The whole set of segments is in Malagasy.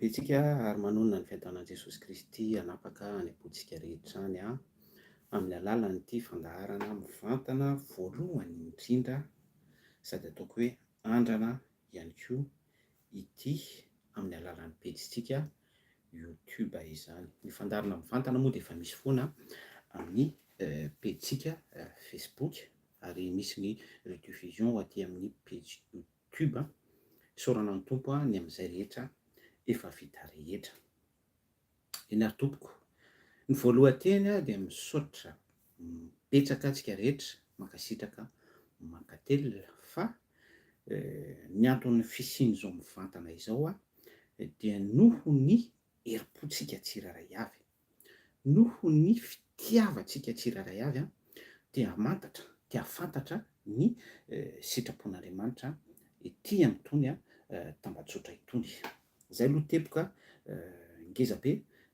Betsika ary manonona ny fiadanan'i Jesosy Kristy hanapaka hanepoantsika rehetra any amin'ny alalan'ity fandaharana mivantana voalohany indrindra sady ataoko hoe andrana ihany koa ity amin'ny alalan'ny pejitsika YouTube izany. Ny fandaharana mivantana moa dia efa misy foana amin'ny pejitsika Facebook ary misy ny rediffusion aty amin'ny page YouTube. Isaorana ny tompo ny amin'izay rehetra efa vita rehetra. Eny ary tompoko, ny voalohanteny dia misaotra betsaka antsika rehetra mankasitraka mankatelina fa ny antony fisiany izao mivantana izao dia noho ny herim-pontsika tsiraray avy, noho ny fitiavantsika tsiraray avy dia fantatra ny sitrapon'Andriamanitra ety amin'itony tambajotra itony. Izay aloha tepoka ngeza be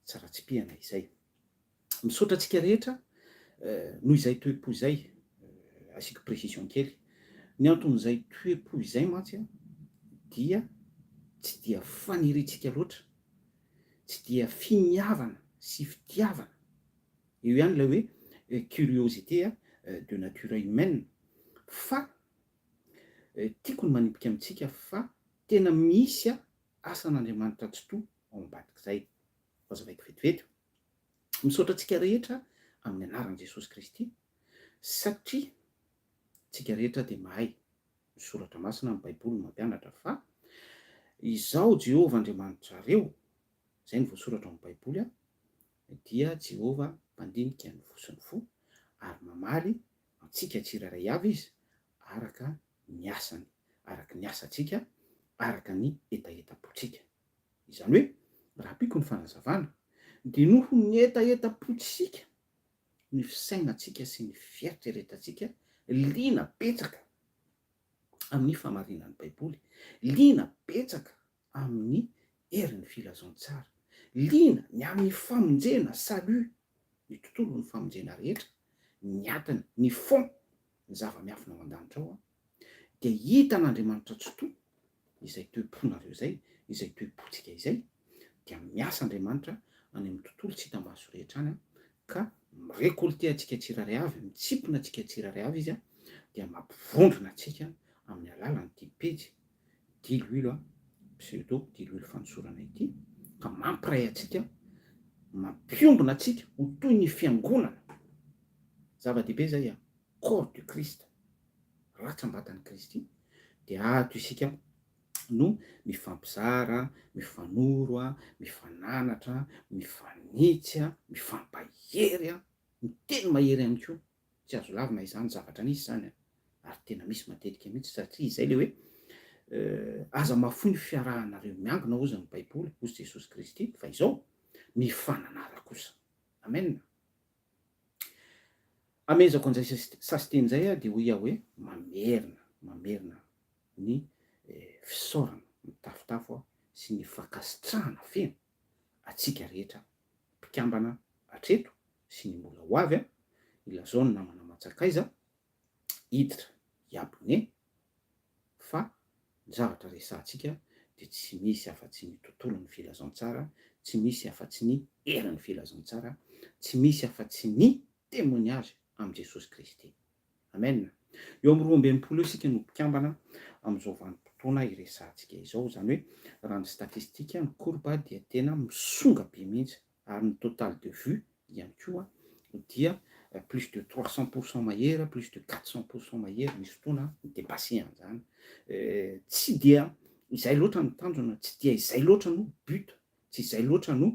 tsy ratsipihana izay. Misaotra antsika rehetra noho izay toe-po izay, asiako précision kely. Ny anton'izay toe-po izay mantsy dia tsy dia faniriantsika loatra, tsy dia finiavana sy fitiavana. Eo ihany ilay hoe curiosité de nature humaine, fa tiako ny manipika amintsika fa tena misy asan'Andriamanitra tsy toa ao ambadik'izay. Fazavaiko vetivety. Misaotra antsika rehetra amin'ny anaran'i Jesosy Kristy satria tsika rehetra dia mahay ny soratra masina ny Baiboly mampianatra fa izao Jehovah Andriamanitrareo, izay ny voasoratra amin'ny Baiboly dia Jehovah mpandinika ny fo sy ny fo ary mamaly antsika tsiraray avy izy araka ny asany, araka ny asantsika, araka ny etaeta-pontsika. Izany hoe raha piko ny fanazavana dia noho ny etaeta-pontsika, ny fisainantsika sy ny fieritreretantsika liana betsaka amin'ny famarinan'ny Baiboly, liana betsaka amin'ny herin'ny filazantsara, liana ny amin'ny famonjena salut, ny tontolon'ny famonjena rehetra, ny atiny, ny fond ny zava-miafina ao an-danitra ao dia hitan'Andriamanitra tsy toa izay toe-ponareo izay, izay toe-pontsika izay, dia miasa Andriamanitra any amin'ny tontolo tsy hitam-baso rehetra any ka mirekolte antsika tsiraray avy, mitsipona antsika tsiraray avy izy dia mampivondrona antsika amin'ny alalan'ity pejy diloilo pseudo diloilo fanosorana ity, ka mampiray antsika, mampiombona antsika ho toy ny fiangonana. Zava-dehibe zay corps du Christ, ratsambatan'i Kristy, dia ato isika no mifampizara, mifanoro, mifananatra, mifanitsy, mifampahery, miteny mahery ihany koa. Tsy azo lavina izany zavatra nisy izany ary tena misy matetika mihitsy satria izay le hoe aza mahafoy ny fiarahanareo miangona hozy ny Baiboly, hozy Jesosy Kristy, fa izao mifananara kosa. Amen. Amezako an'izay sasiteny izay dia hoy hoe mamerina ny fisaorana, ny tafotafo sy ny fankasitrahana feno atsika rehetra mpikambana hatreto sy ny mbola ho avy ilazao ny namana Manjakaiza hiditra hiabone, fa ny zavatra resahantsika dia tsy misy afa-tsy ny tontolon'ny filazantsara, tsy misy afa-tsy ny herin'ny filazantsara, tsy misy afa-tsy ny témoignage amin'i Jesosy Kristy. Amen. Eo amin'ny 12 isika no mpikambana amin'izao vanim-potoana iresahantsika izao, izany hoe raha ny statistika ny courbe dia tena misonga be mihitsy ary ny total de vue ihany koa dia plus de 300% mahery, plus de 400% mahery, misy fotoana dépassé an'izany. Tsy dia izay loatra ny tanjona, tsy dia izay loatra no but, tsy izay loatra no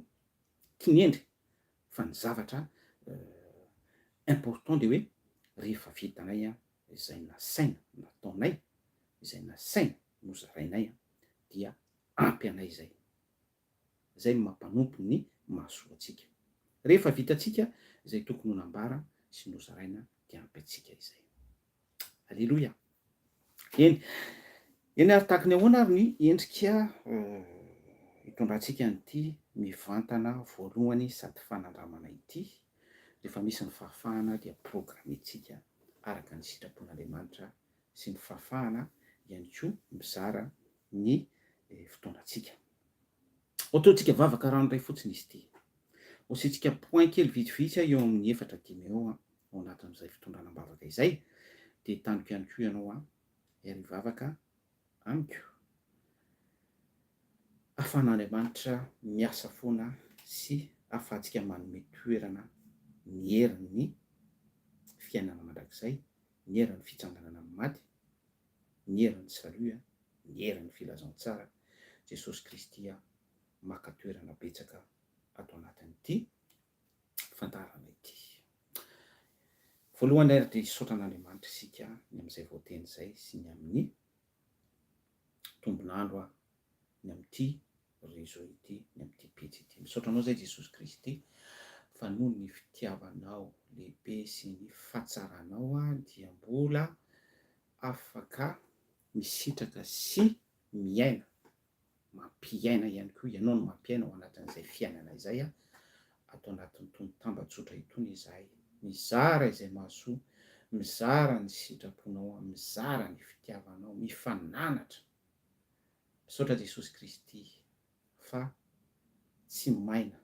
kinendry, fa ny zavatra important dia hoe rehefa vitanay izay nasaina nataonay, izay nasaina nozarainay dia ampy anay izay. Izay mampanompo ny mahasoa antsika. Rehefa vitantsika izay tokony ho nambara sy nozaraina dia ampy antsika izay. Alleloia. Eny ary tahaka ny ahoana ary ny endrika hitondrantsika an'ity mivantana voalohany sady fanandramana ity. Rehefa misy ny fahafahana dia programentsika araka ny sitrapon'Andriamanitra sy ny fahafahana ihany koa mizara ny fotoanantsika. Ataontsika vavaka ranoray fotsiny izy ity. Asiantsika point kely vitsivitsy eo amin'ny 4-5 eo ao anatin'izay fitondranam-bavaka izay. De taniko ihany koa ianao ery vavaka amiko. Ahafahan'Andriamanitra miasa foana sy ahafahantsika manome toerana ny herin'ny fiainana mandrakizay, ny herin'ny fitsanganana amin'ny maty, ny herin'ny salut, ny herin'ny filazantsara. Jesosy Kristy maka toerana betsaka ato anatin'ity fantarana ity. Voalohany ary dia hisaotra an'Andriamanitra isika ny amin'izay voateny izay sy ny amin'ny tombonandro ny amin'ity réseau ity, ny amin'ity pejy ity. Misaotra anao izay Jesosy Kristy fa noho ny fitiavanao lehibe sy ny fahatsaranao dia mbola afaka misitraka sy miaina, mampiaina ihany koa ianao no mampiaina ao anatin'izay fiainana izay ato anatin'itony tambajotra itony izahay. Mizara izay mahasoa, mizara ny sitraponao, mizara ny fitiavanao, mifananatra. Misaotra Jesosy Kristy fa tsy maina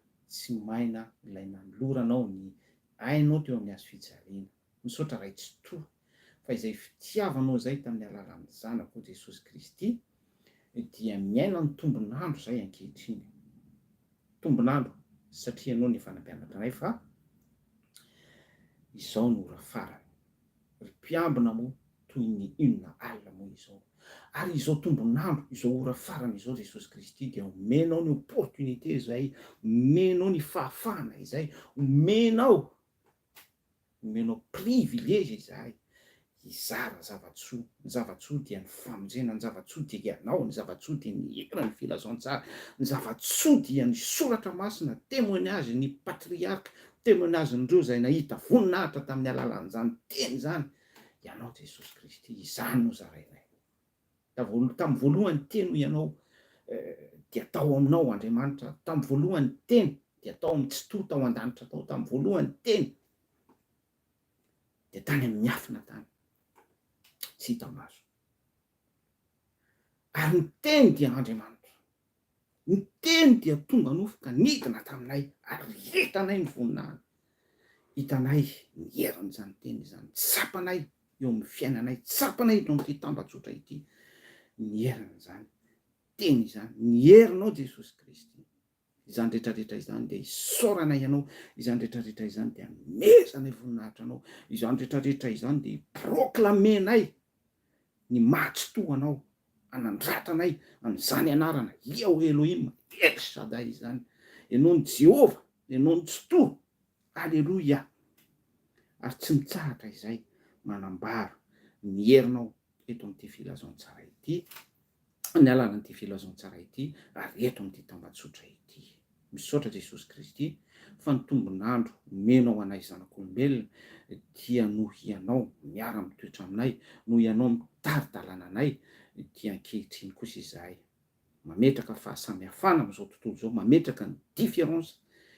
ilay nanoloranao ny ainao teo amin'ny hazo fijaliana. Misaotra ray tsy to fa izay fitiavanao izay tamin'ny alalan'ny zanako Jesosy Kristy dia miaina ny tombonandro izay ankehitriny. Tombonandro satria ianao ny efa nampianatra anay fa izao no ora farany. Ry mpiambina moa toy ny inona alina moa izao. Ary izao tombonandro, izao ora farany izao Jesosy Kristy dia omenao ny opportunité izay, omenao ny fahafahana izay, omenao privilège izay hizara zavatsoa. Ny zavatsoa dia ny famonjena, ny zavatsoa dia ianao, ny zavatsoa dia ny hera ny filazantsara, ny zavatsoa dia ny soratra masina, témoignage ny patriarka, témoignage n'ireo izay nahita voninahitra tamin'ny alalan'izany teny zany. Ianao Jesosy Kristy, izany no zarainay. Tamin'ny voalohany teny ianao dia tao aminao Andriamanitra, tamin'ny voalohany teny dia tao amin'ny tsy to tao an-danitra tao, tamin'ny voalohany teny dia tany amin'ny afina tany, tsy hita maso. Ary ny teny dia Andriamanitra, ny teny dia tonga nofoka nidina taminay ary hitanay ny voninahitra. Hitanay ny herin'izany teny izany, tsapanay eo amin'ny fiainanay, tsapanay eo amin'ity tambajotra ity, ny herin'izany teny izany, ny herinao Jesosy Kristy. Izany rehetrarehetra izany dia hisaorana ianao, izany rehetrarehetra izany dia hanomezana voninahitra anao, izany rehetrarehetra izany dia proclamenay ny mahatsotoanao, anandratranay amin'izany anarana Yahweh Elohim El Shaddai izany. Ianao ny Jehova, ianao ny Tsoto, alleluia. Ary tsy mitsahatra izay manambara ny herinao eto amin'ity filazantsara ity, ny alalan'ity filazantsara ity, ary eto amin'ity tambajotra ity. Misaotra Jesosy Kristy fa ny tombonandro omenao anay zanak'olombelona dia noho ianao miara-mitoetra aminay, noho ianao mitari-dalàna anay dia ankehitriny kosa izahay mametraka fahasamihafana amin'izao tontolo izao, mametraka ny différence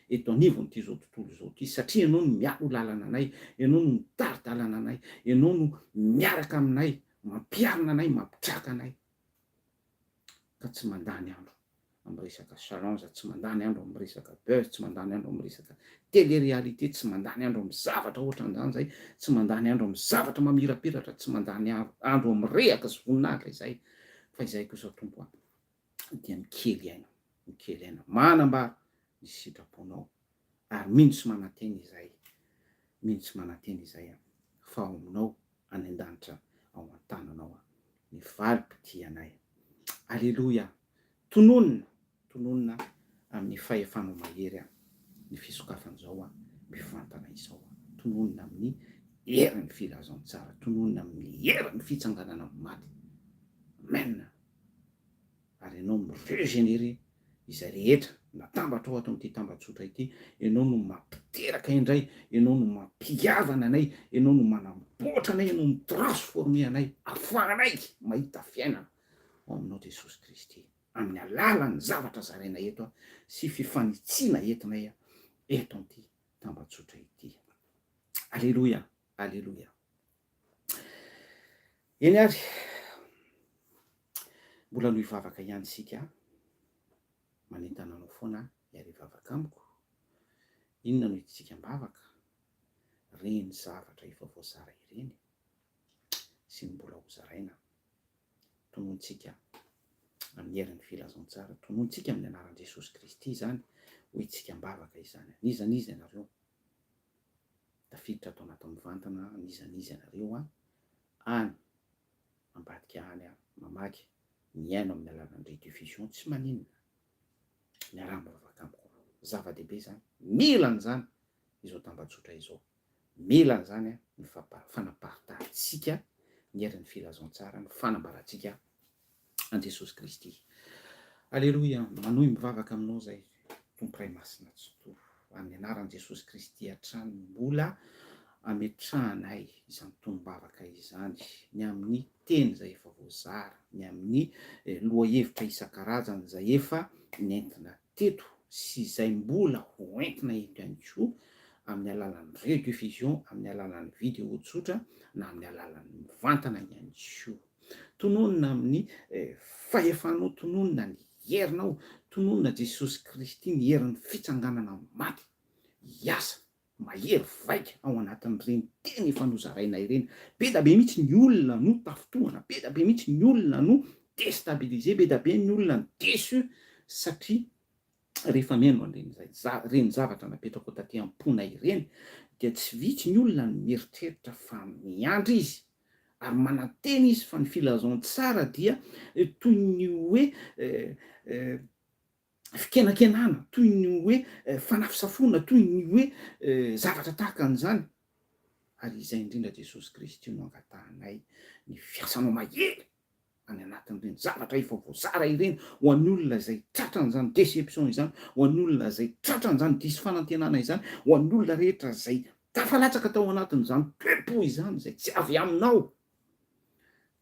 eto anivon'ity zao tontolo izao ity, satria ianao no miaro lalana anay, ianao no mitari-dalàna anay, ianao no miaraka aminay, mampiarina anay, mampitraka anay, ka tsy mandany andro amin'ny resaka challenge, tsy mandany andro amin'ny resaka buzz, tsy mandany andro amin'ny resaka télé-réalité, tsy mandany andro amin'ny zavatra ohatran'izany zay, tsy mandany andro amin'ny zavatra mamirapiratra, tsy mandany andro amin'ny rehaka sy voninahitra izay, fa izay kosa tompo dia mikely aina, manambara ny sitraponao, ary mino sy mananteny izay, fa ao aminao any an-danitra ao an-tananao ny valim-pity anay. Alleluia. Tononona amin'ny fahefanao mahery ny fisokafan'izao mivantana izao, tononona amin'ny herin'ny filazantsara, tononona amin'ny herin'ny fitsanganana amin'ny maty. Amen. Ary ianao mirégénérer izay rehetra natambatra ao ato amin'ity tambajotra ity, ianao no mampiteraka indray, ianao no mampiavana anay, ianao no manamboatra anay, ianao no transformer anay, ahafahanay mahita fiainana ao aminao Jesosy Kristy, amin'ny alalan'ny zavatra zaraina eto sy fifanitsina entinay eto amin'ity tambajotra ity. Alleluia, alleluia. Eny ary mbola no hivavaka ihany sika manentana anao foana hiarivavaka amiko. Inona no itsika mbavaka? Reny zavatra efa voazara ireny sy ny mbola hozaraina. Tonontsika amin'ny herin'ny filazantsara, tonontsika amin'ny anaran'i Jesosy Kristy zany ho itsika mbavaka izany. Nizanizy ianareo tafiditra atao anatin'ny mivantana, nizanizy ianareo any ambadika any mamaky miaino amin'ny alalan'ny rediffusion, tsy maninona miara-mivavaka amiko. Zava-dehibe zany, mila an'izany izao tambajotra izao, mila an'izany ny fanapahatantsika ny herin'ny filazantsara, ny fanambarantsika an Jesosy Kristy. Aleloia. Manohy mivavaka aminao zay tomporay masina tsy toro, amin'ny anaran'i Jesosy Kristy hatrany mbola ametrahanay izany tonom-bavaka izany, ny amin'ny teny zay efa voazara, ny amin'ny lohahevitra isan-karazany zay efa nentina teto sy izay mbola ho entina eto ihany koa amin'ny alalan'ny rediffusion, amin'ny alalan'ny video tsotra na amin'ny alalan'ny mivantana ihany koa. Tononona amin'ny fahefanao, tononona ny herinao, tononona Jesosy Kristy ny herin'ny fitsanganana maty hiasa mahery vaika ao anatin'ireny teny efa nozaraina ireny. Be da be mihitsy ny olona no tafitohana, be da be mihitsy ny olona no déstabilisé, be da be ny olona no déçu satria rehefa miaino reny zavatra napetrako taty am-pona ireny dia tsy vitsy ny olona no mieritreritra fa miandry izy ary mananteny izy fa ny filazantsara dia toy ny hoe fikenakenana, toy ny hoe fanafisafona, toy ny hoe zavatra tahaka an'izany. Ary izay indrindra Jesosy Kristy no angatahanay ny fiasanao mahery any anatin'ireny zavatra efa voazara ireny, ho an'ny olona zay tratran'izany déception izany, ho an'ny olona zay tratran'izany diso fanantenana izany, ho an'ny olona rehetra zay tafalatsaka tao anatin'izany pepo izany zay tsy avy aminao.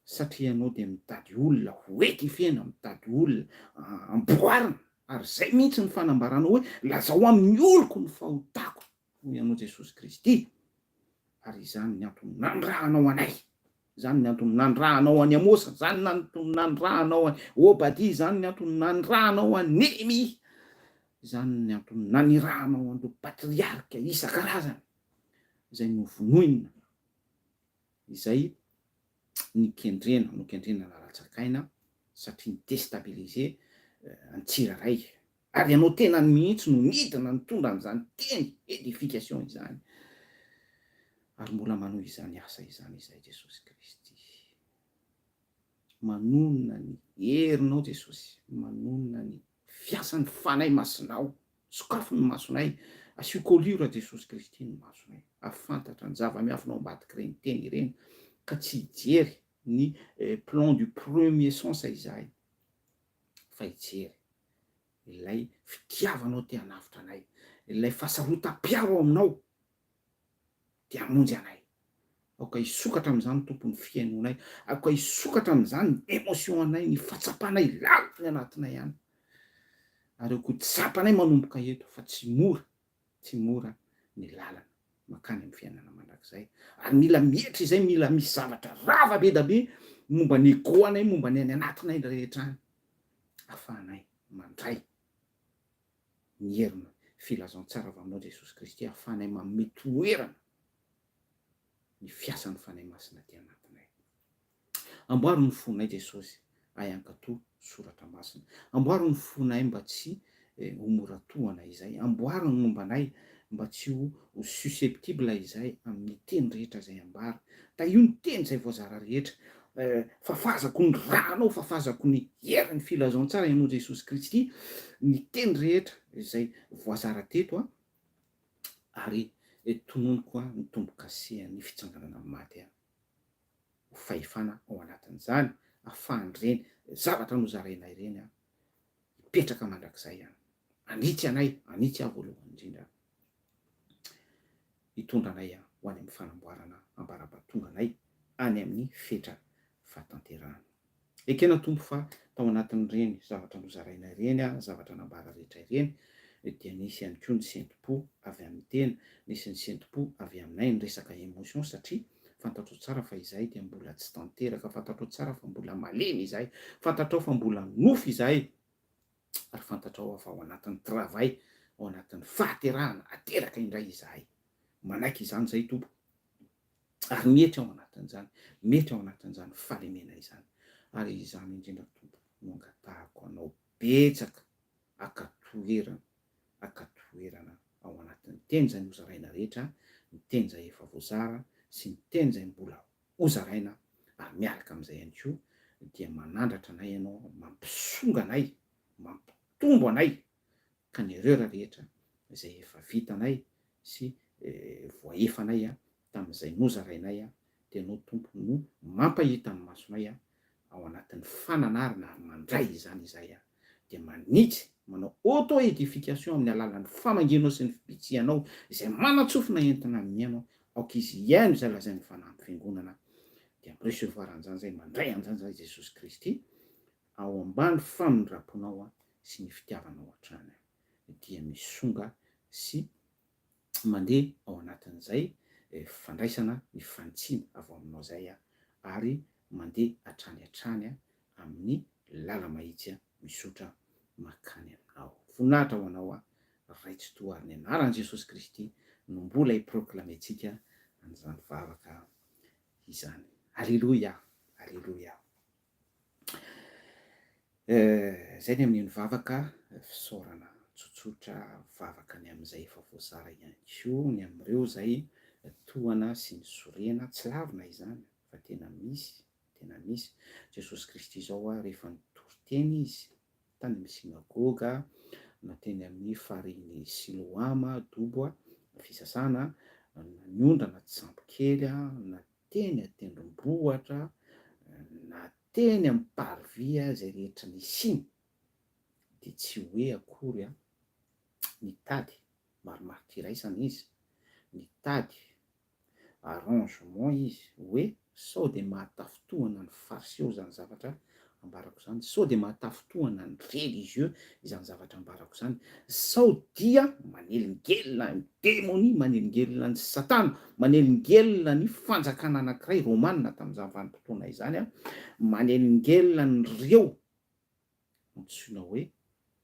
Satria ianao dia mitady olona ho etifena, mitady olona amboarina, ary zay mihitsy ny fanambaranao hoe lazao amin'ny oloko ny fahotako ho ianao Jesosy Kristy. Ary izany ny antony nandrahanao anay, zany ny antony nandrahanao any Amosa, zany ny antony nandrahanao any Obadia, zany ny antony nandrahanao any Néhémie, zany ny antony nanirahanao an'ireo patriarika isan-karazany izay novonoina, izay nikendrena naratsakaina satria ny déstabilisé ny tsiraray. Ary ianao tena mihitsy no midina nitondra an'izany teny édification izany. Ary mbola manohy izany asa izany izay Jesosy Kristy. Manonona ny herinao Jesosy, manonona ny fiasan'ny fanay masinao, sokafo ny masonay, asiako lira Jesosy Kristy ny masonay, afantatra ny zava-miafinao ambadika ireny teny ireny, ka tsy hijery ny plan du premier sens izahay, fa hijery ilay fitiavanao te hanavitra anay, ilay fahasarotam-piaro aminao te hamonjy anay. Aoka hisokatra amin'izany tompony fiainonay, aoka hisokatra amin'izany émotion anay, ny fatsapanay lalitra ny anatinay any. Ary aoka tsapanay manomboka eto fa tsy mora ny lalana makany amin'ny fiainana mandrakizay. Ary mila mietra izay, mila misy zavatra rava be da be momba ny egoanay, momba ny any anatinay rehetra any, ahafahanay mandray ny herina filazantsara avy aminao Jesosy Kristy, ahafahanay manome toerana ny fiasan'ny fanay masina ty anatinay. Amboaro ny fonay Jesosy ahankatoa soratra masina, amboaro ny fonay mba tsy ho moratohana izay, amboaro ny mombanay mba tsy ho susceptible izay amin'ny teny rehetra zay ambara. Da io ny teny zay voazara rehetra, fafazako ny ranao, fafazako ny herin'ny filazantsara ianao Jesosy Kristy, ny teny rehetra zay voazara teto ary tononoko ny tombo-kase ny fitsanganana amin'ny maty ho fahefana ao anatin'izany, ahafahan'ireny zavatra nozaraina ireny hipetraka mandrakizay any. Anitsy anay, anitsy aho voalohany indrindra, hitondra anay ho any amin'ny fanamboarana ambarabatonga anay any amin'ny fetra fahatanterahana. Ekena tompo fa tao anatin'ireny zavatra nozaraina ireny, zavatra nambara rehetra ireny, dia nisy ihany koa ny sentim-po avy amin'ny tena, nisy ny sentim-po avy aminay ny resaka émotion, satria fantatrao tsara fa izahay dia mbola tsy tanteraka, fantatrao tsara fa mbola malemy izahay, fantatrao fa mbola nofy izahay, Ary fantatrao fa ao anatin'ny travail, ao anatin'ny fahaterahana ateraka indray izahay, manaiky izany zay tompo, ary mety ao anatin'izany, mety ao anatin'izany fahalemena izany. Ary izany indrindra tompo no angatahako anao betsaka akatoerana ao anatin'ny teny zay nozaraina rehetra, ny teny zay efa voazara sy ny teny zay mbola hozaraina, ary miaraka am'izay ihany koa dia manandratra anay ianao, mampisonga anay, mampitombo anay ka ny erreur rehetra zay efa vitanay sy voaefanay tam'izay nozarainay dia anao tompo no mampahita ny masonay ao anatin'ny fananarana ary mandray izany izahay dia manitsy manao auto édification amin'ny alalan'ny famanginao sy ny fipitsianao izay manatsofina entina amin'ny ianao aoka izy iaino izay lazain'ny fanampy fiangonana dia recevoir an'izany zay mandray an'izany zay Jesosy Kristy ao ambany famindraponao sy ny fitiavanao hatrany dia misonga sy mandeha ao anatin'izay fandraisana ny fantsina avy aminao zay ary mandeha hatrany amin'ny lala mahitsy misotra makany aminao. Voninahitra ho anao raitsy toa ary ny anaran'i Jesosy Kristy no mbola hiproclamentsika an'izany vavaka izany. Alleluia, alleluia. Zay ny amin'iny vavaka fisaorana tsotsotra, vavaka ny am'izay efa voazara ihany koa, ny am'ireo zay tohana sy ny sorena, tsy lavina izany fa tena misy. Jesosy Kristy zao rehefa nitory teny izy tany amin'ny sinagoga na teny amin'ny fariny Siloama dobo fisasana, niondrana tsy sampy kely na teny an-tendrombohatra na teny amin'ny parvis zay rehetra nisiny de tsy hoe akory nitady maromaro tiraisana izy, nitady arrangement izy hoe sao de mahatafotohana ny fariseo zany zavatra ambarako zany, sao de mahatafotohana ny religieux izany zavatra ambarako zany, sao dia manelingelina ny démonie, manelingelina ny satana, manelingelina ny fanjakana anankiray romanina tam'izany vanim-potoana izany manelingelina nyreo antsoina hoe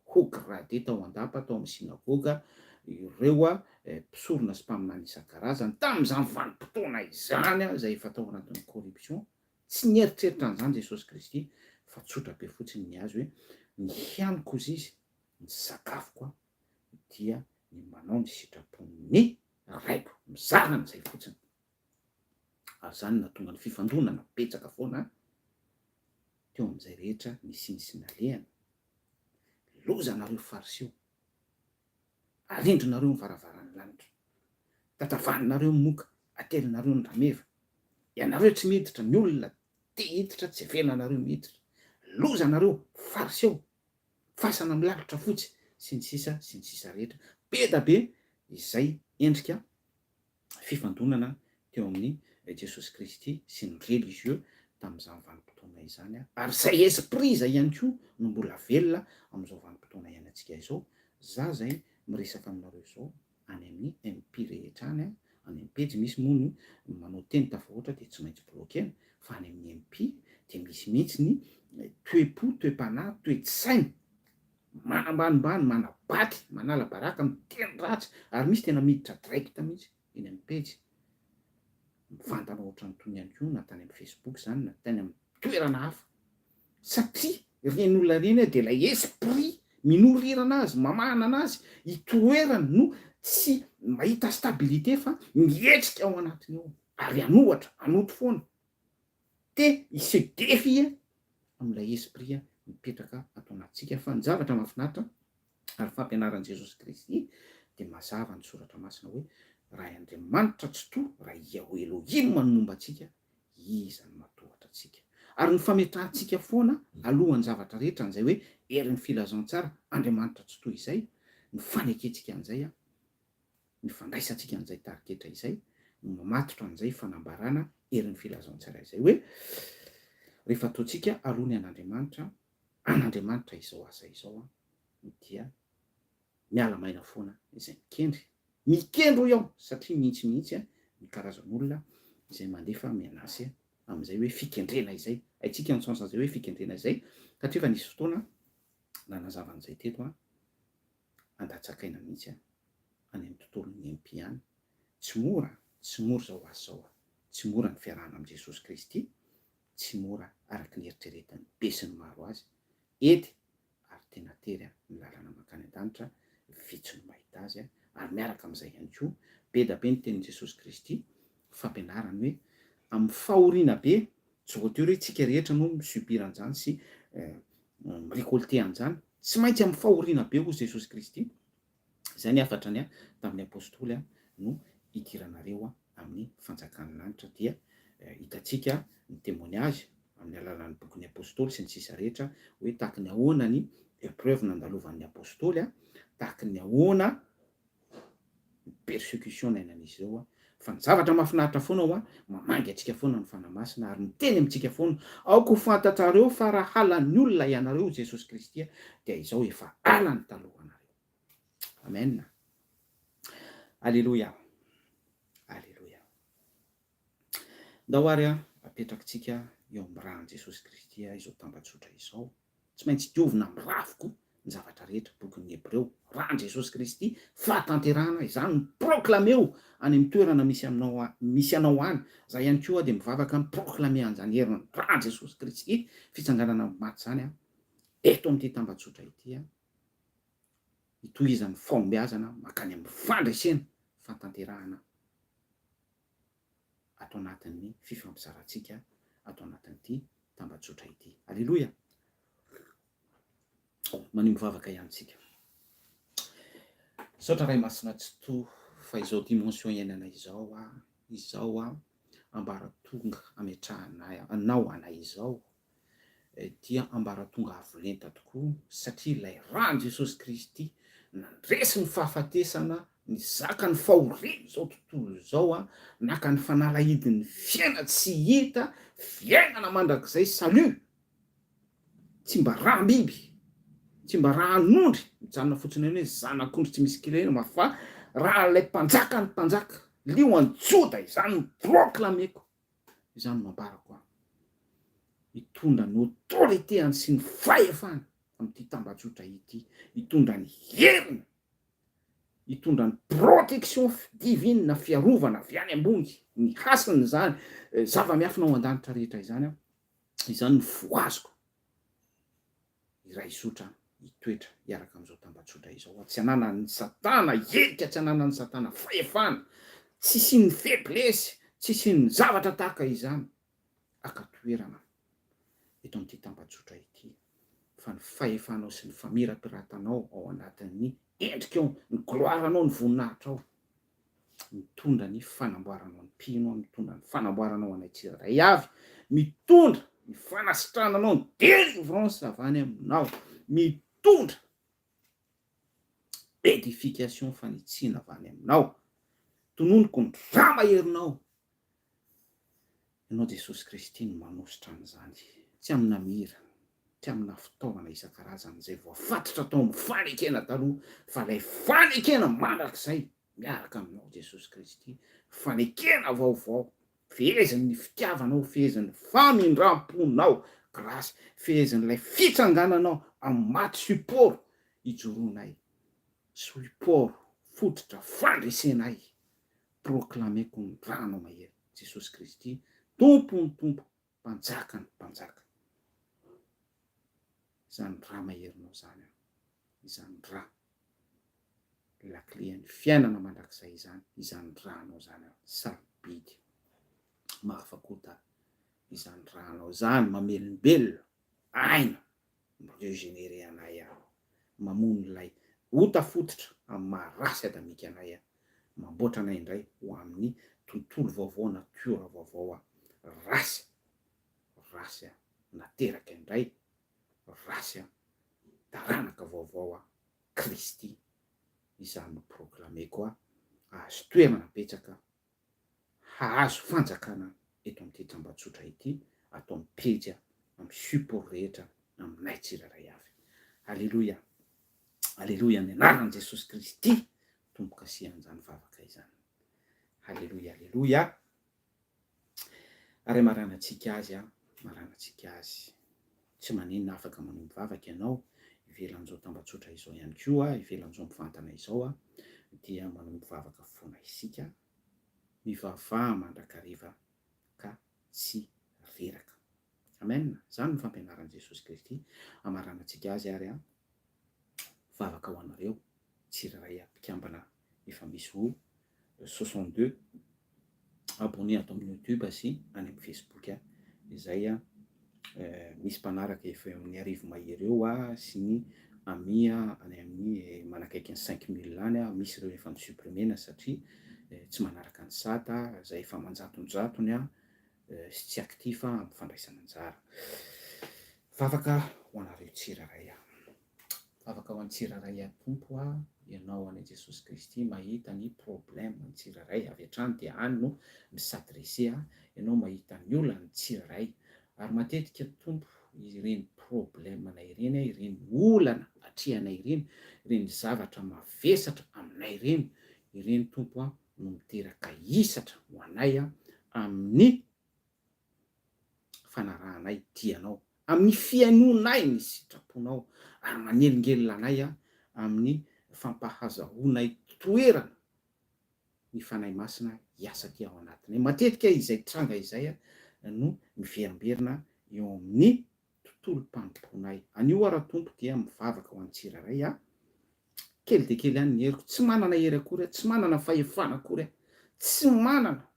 haut gradé tao andapa tao amin'ny sinagoga, ireo mpisorona sy mpaminany isan-karazany tam'izany vanim-potoana izany zay efa tao anatin'ny corruption. Tsy nieritreritra an'izany Jesosy Kristy fa tsotra be fotsiny ny azy hoe ny hianiko izy ny sakafoko dia ny manao ny sitrapon'ny raiko, mizara n'izay fotsiny. Ary zany nahatonga ny fifandonana betsaka foana teo am'izay rehetra nisiny sy nalehany. Loza nareo fariseo, alindronareo ny varavaran'ny lanitra, tatavaninareo moka, atelinareo ny rameva, ianareo tsy miditra, ny olona te hiditra tsy avelanareo miditra, loza nareo fariseo, fasana milalitra fotsy sy ny sisa rehetra. Be da be izay endrika fifandonana teo amin'ny Jesosy Kristy sy ny religieux tam'izany vanim-potoana izany ary zay esprit zay ihany koa no mbola velona am'izao vanim-potoana iainantsika izao. Za zay miresaka aminareo zao any amin'ny MP rehetra any any amin'ny pejy misy moa no manao teny tafahoatra de tsy maintsy bloquena fa any amin'ny MP de misy mihitsy ny toe-po, toe-panahy, toe-tsaina manambanimbany, manabaty, manala baraka, miteny ratsy ary misy tena miditra direct mihitsy eny amin'ny pejy mivantana ohatrany tony ihany koa na tany amin'ny Facebook zany na tany amin'ny toerana hafa satria reny olona reny de lay esprit minorirana azy, mamana anazy hitoerany no tsy mahita stabilité fa mihetsika ao anatiny ao ary anohatra, anoto foana de hisedefy am'ilay esprit mipetraka ato anatsika. Fa ny zavatra mahafinaritra ary fampianaran'i Jesosy Kristy de mazava ny soratra masina hoe raha Andriamanitra tsy toa, raha Yahweh Elohim no momba antsika, iza no matohatra antsika. Ary ny fametrahantsika foana alohan'ny zavatra rehetra an'izay hoe herin'ny filazantsara, Andriamanitra tsy toa izay, ny faneketsika an'izay ny fandraisantsika an'izay tarigetra izay no mamatotra an'izay fanambarana herin'ny filazantsara izay hoe rehefa ataontsika alony an'Andriamanitra izao asa izao dia miala maina foana izay mikendro iaho satria mihitsy ny karazan'olona izay mandefa mianasy am'izay hoe fikendrena izay, haitsika ny sansany zay hoe fikendrena izay satria fa nisy fotoana Nanazavan'izay teto andatsakaina mihitsy any amin'ny tontolon'ny empiany. Tsy mora zao asa zao tsy mora ny fiarahana am' Jesosy Kristy, tsy mora araky ny eritreretin'ny be sy ny maro azy ety, ary tena tery ny lalana makany an-danitra, vitsy no mahita azy ary miaraka am'izay ihany koa be da be ny tenin'i Jesosy Kristy fampianarany hoe amin'ny fahoriana be, tsy voatery hoe tsika rehetra no misubira an'izany sy récolter an'izany, tsy maintsy amin'ny fahoriana be hozy Jesosy Kristy. Zay ny afatrany tamin'ny apôstôly no idiranareo amin'ny fanjakan'ny lanitra dia hitatsika ny témoignage amin'ny alalan'ny bokin'ny apôstôly sy ny sisa rehetra hoe tahaky ny ahoana ny épreuve nandalovan'ny apôstôly tahaky ny ahoana ny persécution nainan'izy ireo fa ny zavatra mahafinaritra foana mamangy atsika foana ny fanamasina ary miteny amintsika foana aoko fantatrareo fa raha halan'ny olona ianareo Jesosy Kristy dia izao efa alany talohanareo. Amen. Alleluia. Alleluia. Ndahoary apetrakitsika eo amin'ny rahan'i Jesosy Kristy izao tambajotra izao. Tsy maintsy diovina amin'ny rafiko ny zavatra rehetra bokin'ny Hebreo. Rahan'i Jesosy Kristy fahatanterahana izany miproklameo any amin'ny toerana misy anao any. Zay ihany koa dia mivavaka miproklame an'izany herin'ny rahan'i Jesosy Kristy fitsanganana maty zany eto amin'ity tambajotra ity itohizan'ny fahombiazana makany amin'ny fandresena fantanterahana ato anatin'ny fifampizarantsika ato anatin'ity tambajotra ity. Alleluia. Manim mivavaka ihany tsika. Saotra ray masina tsy to fa izao dimension iainana izao ambaratonga ametrahana anao anay izao dia ambaratonga avolenta tokoa satria ilay rahan'i Jesosy Kristy nandresy ny fahafatesana ny zaka ny fahoriana zao tontolo zao naka ny fanalahidin'ny fiaina tsy hita, fiainana mandrakizay salut, tsy mba raha-biby, tsy mba rahan'ondry mijanona fotsiny hoe zanak'ondry tsy misy kilena fa raha ilay mpanjaka ny mpanjaka lio an-joda izany miproklameko izany mambarako hitondra ny autorité-any sy ny fahefany amin'ity tambajotra ity, hitondra ny heriny, hitondra ny protection divine na fiarovana avy any ambony, ny hasiny zany zava-miafina ao an-danitra rehetra izany ny voaziko iray zotra hitoetra hiaraka amin'izao tambajotra izao. Tsy hananan'ny satana herika, tsy hananan'ny satana fahefana, tsy sy ny faiblesse, tsy sy ny zavatra tahaka izany akatoerana eto amin'ity tambajotra ity, fa ny fahefanao sy ny famirapiretanao ao anatin'ny endrikao, ny gloiranao, ny voninahitra ao, mitondra ny fanamboaranao ny mpino, mitondra ny fanamboaranao anay tsirairay avy, mitondra ny fanasitrananao ny délivrance avy any aminao, mitondra édification fanitsina avy any aminao, tononoko ny ramaherinao. Ianao Jesosy Kristy no manositra an'izany, tsy amina mira, tsy amina fitaovana isan-karazany zay voafatotra tao amin'ny fanekena taloha, fa ilay fanekena mandrakizay miaraka aminao Jesosy Kristy, fanekena vaovao, fehezin'ny fitiavanao, fehezin'ny famindram-ponao grâce, fehezin'ilay fitsangananao amin'ny maty support hijoronay, support fototra fandresenay, proklameko ny ranao mahery Jesosy Kristy tompony tompo, mpanjakany mpanjaka. Izany raha maherinao zany izany raha lakle ny fiainana mandrakizay izany rahanao zany sarobidy mahafakota, izany rahanao zany mamelombelona aina mirégénérer anay mamono ilay ota fototra amin'ny maharasy adamika anay mamboatra anay indray ho amin'ny tontolo vaovao, natiora vaovao rasy nateraky indray, rasy taranaka vaovao Kristy, izany proklameko ahazo toerana betsaka, hahazo fanjakana eto amin'ity tambajotra ity, atao amin'ny pejy amin'ny support rehetra aminay tsirairay avy. Alleluia. Alleluia, ny anaran'i Jesosy Kristy tomboka asian'izany vavaka izany. Alleluia, alleluia. Ary maranantsika azy, maranantsika azy. Tsy maninona afaka manao mivavaka ianao, ivelan'izao tambatsotra izao ihany koa, ivelan'izao mivantana izao dia manao mivavaka foana isika, mivavaha mandrakariva ka tsy reraka. Amen. Zany ny fampianaran'i Jesosy Kristy amaranantsika azy ary vavaka ho anareo tsiraray mpikambana efa misy ho 62 abonné ato amin'ny YouTube sy any amin'ny Facebook izay misy mpanaraka efa amin'ny 10,000 eo sy ny ami any amin'ny manakaiky ny 5,000 any misy ireo efa nisuprimena satria tsy manaraka ny sata zay efa manjatonjatony sy tsy aktifa amin'ny fandraisana anjara. Vavaka ho anareo tsiraray vavaka ho an'ny tsiraray tompo ianao any Jesosy Kristy mahita ny problème ny tsiraray avy hatrany dia any no misadrese ianao mahita ny olona ny tsiraray ary matetika tompo ireny problème-nay ireny ireny olana atrehanay ireny zavatra mavesatra aminay ireny tompo no miteraka hisatra ho anay amin'ny fanarahanay tianao, amin'ny fiainonay ny sitraponao ary manelingelina anay amin'ny fampahazahoanay toerana ny fanahy masina hiasa ty ao anatinay. Matetika izay tranga izay no miverimberina eo amin'ny tontolo mpamponay. Anio ara tompo dia mivavaka ho an'ny tsiraray kely de kely any ny heriko, tsy manana hery akory, tsy manana fahefana akory, tsy manana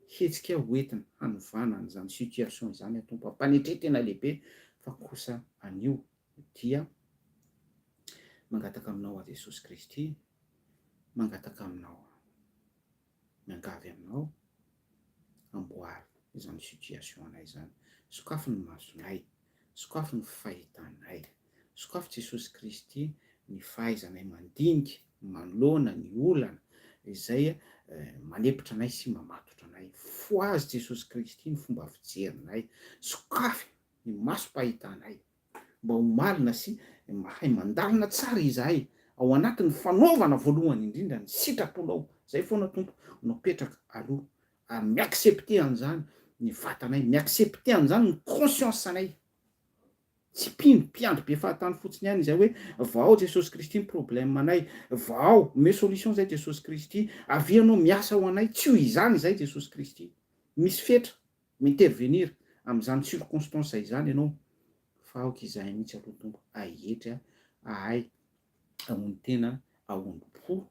hetsika hoentina hanovana an'izany situation zany tompo ampanetretena lehibe fa kosa anio dia mangataka aminao Jesosy Kristy, mangataka aminao miangavy aminao amboary izany situation anay zany, sokafo ny masonay, sokafo ny fahitanay, sokafo Jesosy Kristy ny fahaizanay mandinika manoloana ny olana izay manepitra anay sy mamatotra anay. Foazy Jesosy Kristy ny fomba fijerinay, sokafy ny masom-pahitanay mba ho malina sy mahay mandalina tsara izahay ao anatin'ny fanaovana voalohany indrindra ny sitraponao. Zay foana tompo no petraka aloha ary miaccepte an'izany ny vatanay, miaccepte an'izany ny conscience anay, tsy pino mpiandry be fahatany fotsiny ihany izay hoe vao Jesosy Kristy ny problème anay, vao me solution zay Jesosy Kristy, avy anao miasa ho anay. Tsy ho izany zay Jesosy Kristy, misy fetra mi-intervenir amin'izany circonstance izany ianao fa aoka izahay mihitsy aloha tompo ahetry ahay ahony tena ahondro-po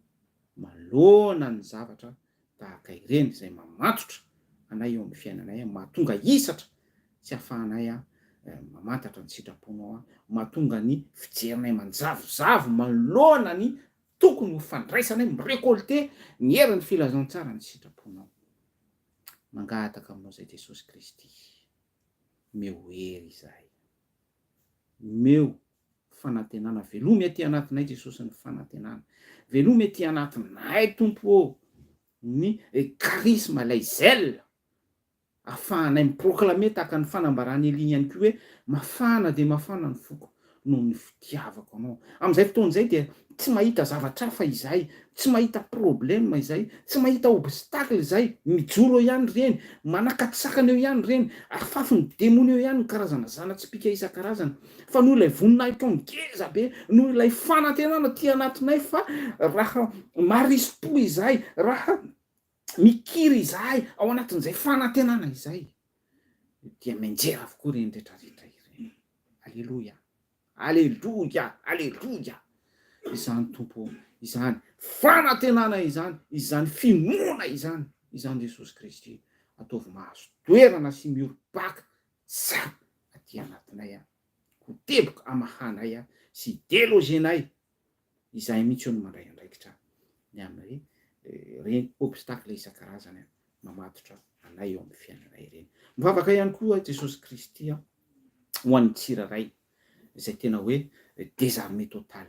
malona ny zavatra tahaka ireny izay mamatotra anay eo amin'ny fiainanay, mahatonga hisatra tsy ahafahanay mamantatra ny sitraponao, mahatonga ny fijerinay manjavozavo malona ny tokony ho fandraisanay, mirekolte ny herin'ny filazantsara ny sitraponao. Mangataka aminao zay Jesosy Kristy, meo hery izahay, meo fanantenana, velomy aty anatinay Jesosy ny fanantenana, velomy aty anatinay tompo ny charisme lay zèle ahafahanay miproclame tahaka ny fanambarany Elia ihany koa hoe mafana de mafana ny foko noho ny fitiavako anao. Amin'izay fotoan'izay dia tsy mahita zavatra hafa izahay, tsy mahita problème izahay, tsy mahita obstacle izahay, mijoro eo ihany reny, manakatsakana eo ihany reny, afafin'ny demony eo ihany ny karazana zana-tsipika isan-karazany, fa noho ilay voninahitra ngeza be, noho ilay fanantenana ty anatinay, fa raha marisy-po izahay, raha mikiry izahay ao anatin'izay fanantenana izay dia menjera avokoa reny rehetrarehetra ireny. Alleluia, alleluia, alleluia. Izany tompo izany fanantenana izany finoana izany Jesosy Kristy ataovy mahazo toerana sy mioro-paka tsara aty anatinay ho teboka amahanay sy delogenay izahay mihitsy eo no mandray andraikitra ny amin'ny reny obstacle isan-karazany mamatotra anay eo amin'ny fiainanay ireny. Mivavaka ihany koa Jesosy Kristy ho an'ny tsiraray izay tena hoe désarmé total.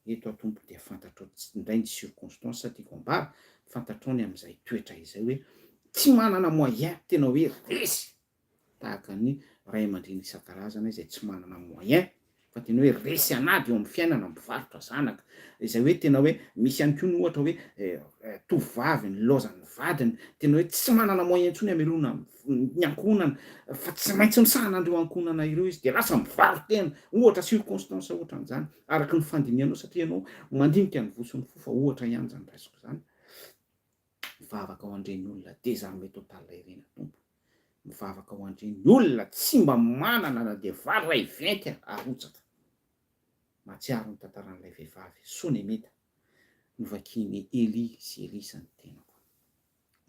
Eto atompo dia fantatrao indray ny circonstance sady kombara fantatrao ny amin'izay toetra izay hoe tsy manana moyen, tena hoe resy tahaka ny ray aman-dreny isan-karazany izay tsy manana moyen fa tena hoe resy an'aby eo amin'ny fiainana mivarotra zanaka, izay hoe tena hoe misy ihany koa ny ohatra hoe tovovavy ny laozan'ny vadiny, tena hoe tsy manana moyen intsony hamelona ny ankohonana, fa tsy maintsy misahana andreo ankohonana ireo izy de lasa mivaro-tena, ohatra circonstance ohatran'izany, araky ny fandinianao satria ianao mandinika ny voson'ny fo fa ohatra ihany zany raisiko zany. Mivavaka ho andreny olona désarmé total ireny tompo, mivavaka ho andreny olona tsy mba manana na de vary ray venty arotsaka. Mahatsiaro ny tantaran'ilay vehivavy Sonemita novakiny Eli sy Elisa ny tenako.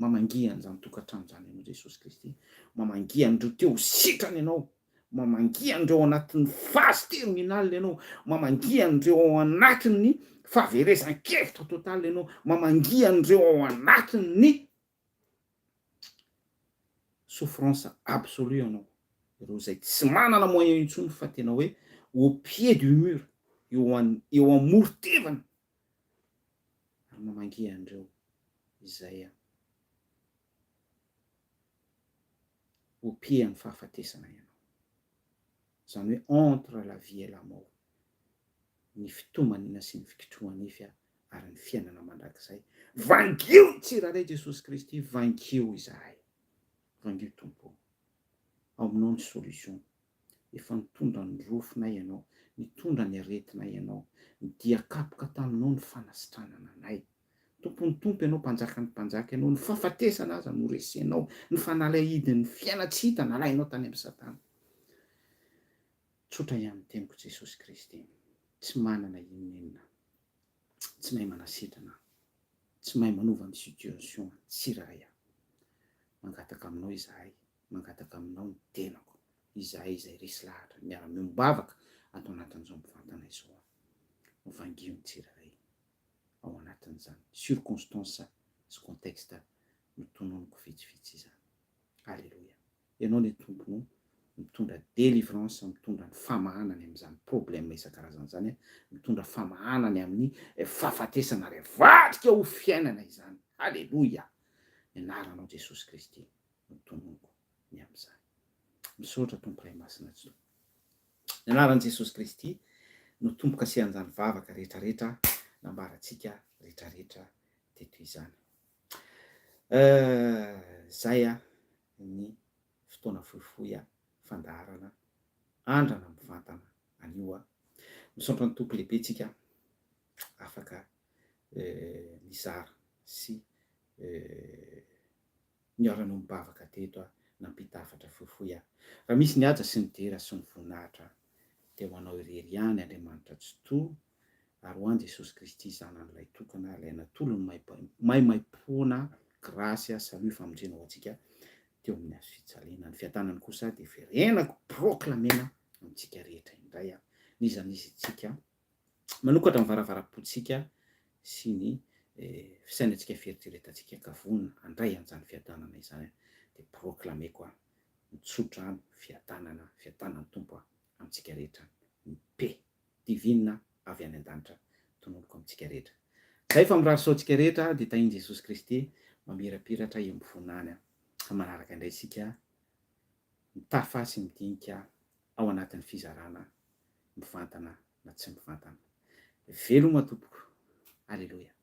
Mamangiana zany tokantrano zany ianao Jesosy Kristy, mamangian'ireo teo sitrany ianao, mamangian'ireo ao anatin'ny phase terminale ianao, mamangian'ireo ao anatin'ny fahaverezan-kevitra total ianao, mamangian'ireo ao anatin'ny souffrance absolue ianao, ireo zay tsy manana moyen intsony fa tena hoe au pied du mur, eo amorotevana, ary mamangian'ireo izay opian'ny fahafatesana ianao, zany hoe entre la vie et la mort, ny fitomanina sy ny fikitrohan'nify ary ny fiainana mandrakizay. Vangio tsiraray Jesosy Kristy, vangio izahay, vangio tompo, ao aminao ny solution, efa nitondra ny rofinay ianao, nitondra ny aretinay ianao, nidiakapoka taminao ny fanasitranana anay. Tompony tompo ianao, mpanjakan'ny mpanjaka ianao, ny fahafatesana aza no resenao, ny fanalahidin'ny fiaina tsy hita nalainao tany amin'ny Satana. Tsotra ihany teniko Jesosy Kristy, tsy manana inona, tsy mahay manasitrana, tsy mahay manova ny situation tsiraray. Mangataka aminao izahay, mangataka aminao ny tenako, izahay izay resy lahatra miara-miombavaka ato anatin'izao mivantana izao, mivangio ny tsiraray ao anatin'izany circonstance sy contexte mitononoko vitsivitsy izany. Alléluia. Ianao le tomponao mitondra délivrance, mitondra ny famahanany amin'izany problème isan-karazany zany, mitondra famahanany amin'ny fahafatesana ray vadika ho fiainana izany. Alléluia. Ianaranao Jesosy Kristy mitononoko ny amin'izany. Misaotra tompo ray masina tsy to. Ianaran'i Jesosy Kristy no tompoka sehan'izany vavaka rehetrarehetra, nambaratsika rehetrarehetra teto izany. Zay ny fotoana fohifohy fandaharana andrana mivantana anio. Misaotra ny tompo lehibe tsika afaka mizara sy niarana mibavaka teto nampita hafatra fohifohy. Raha misy ny haja sy ny dera sy ny voninahitra teo anao irery ihany Andriamanitra tsy to, ary ho any Jesosy Kristy zanan'ilay tokana, ilay natolony maimaimpona grasy salut famonjena ho antsika teo amin'ny hazo fijaliana. Ny fiatanany kosa de verenako proclamena amintsika rehetra indray nizanizy tsika manokatra ny varavara-potsika sy ny fisainantsika fieritreretantsika kavona andray an'izany fiatanana izany de proclameko mitsotra fiatanany tompo amintsika rehetra, ny paix divine avy any an-danitra tonoliko amintsika rehetra. Zay fa mirary saotsika rehetra de tahiny Jesosy Kristy mamirapiratra embonany ka manaraka indray sika mitafa sy midinika ao anatin'ny fizarana mivantana na tsy mivantana. Veloma tompoko. Alléluia.